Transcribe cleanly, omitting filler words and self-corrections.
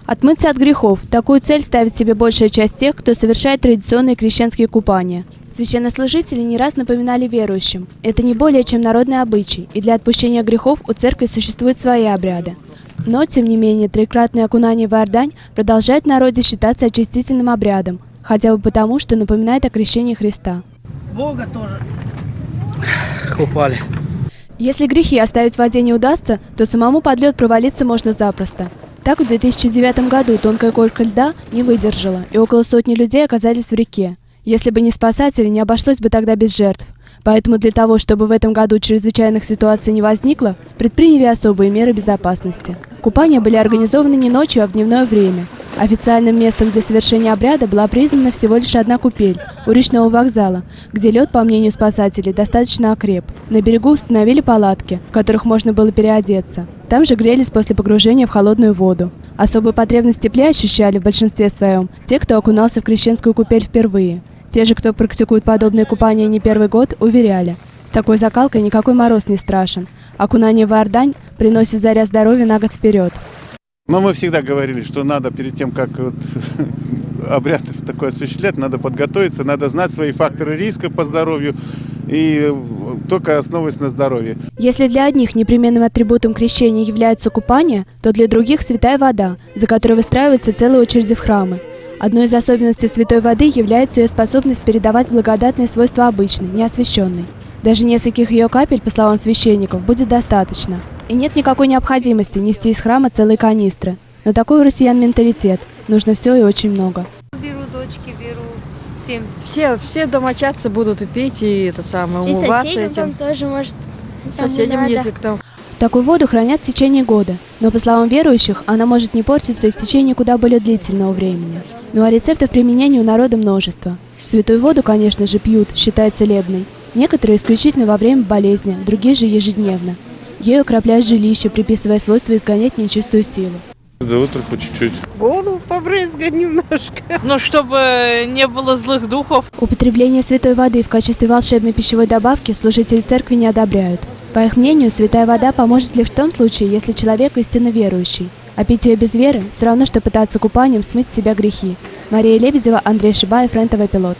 Отмыться от грехов – такую цель ставит себе большая часть тех, кто совершает традиционные крещенские купания. Священнослужители не раз напоминали верующим – это не более чем народный обычай, и для отпущения грехов у церкви существуют свои обряды. Но, тем не менее, трикратное окунание в Иордань продолжает в народе считаться очистительным обрядом, хотя бы потому, что напоминает о крещении Христа. Бога тоже купали. Если грехи оставить в воде не удастся, то самому под лед провалиться можно запросто. Так, в 2009 году тонкая корка льда не выдержала, и около сотни людей оказались в реке. Если бы не спасатели, не обошлось бы тогда без жертв. Поэтому для того, чтобы в этом году чрезвычайных ситуаций не возникло, предприняли особые меры безопасности. Купания были организованы не ночью, а в дневное время. Официальным местом для совершения обряда была признана всего лишь одна купель у речного вокзала, где лед, по мнению спасателей, достаточно окреп. На берегу установили палатки, в которых можно было переодеться. Там же грелись после погружения в холодную воду. Особую потребность в тепле ощущали в большинстве своем те, кто окунался в крещенскую купель впервые. Те же, кто практикует подобные купания не первый год, уверяли: с такой закалкой никакой мороз не страшен. Окунание в Иордань приносит заряд здоровья на год вперед. Но мы всегда говорили, что надо перед тем, как обряд такой осуществлять, надо подготовиться, надо знать свои факторы риска по здоровью и только основываясь на здоровье. Если для одних непременным атрибутом крещения является купание, то для других святая вода, за которой выстраиваются целые очереди в храмы. Одной из особенностей святой воды является ее способность передавать благодатные свойства обычной, неосвященной. Даже нескольких ее капель, по словам священников, будет достаточно. И нет никакой необходимости нести из храма целые канистры. Но такой у россиян менталитет. Нужно все и очень много. Беру, дочки беру, всем. все домочадцы будут и пить, и умываться. И соседям там тоже, может, соседям, если кто. Такую воду хранят в течение года. Но, по словам верующих, она может не портиться и в течение куда более длительного времени. Ну а рецептов применения у народа множество. Святую воду, конечно же, пьют, считая целебной. Некоторые исключительно во время болезни, другие же ежедневно. Ею окропляют жилище, приписывая свойства изгонять нечистую силу. До утра по чуть-чуть. Голову побрызгать немножко. Ну, чтобы не было злых духов. Употребление святой воды в качестве волшебной пищевой добавки служители церкви не одобряют. По их мнению, святая вода поможет лишь в том случае, если человек истинно верующий. А пить ее без веры – все равно, что пытаться купанием смыть с себя грехи. Мария Лебедева, Андрей Шибаев, РЕН-ТВ Пилот.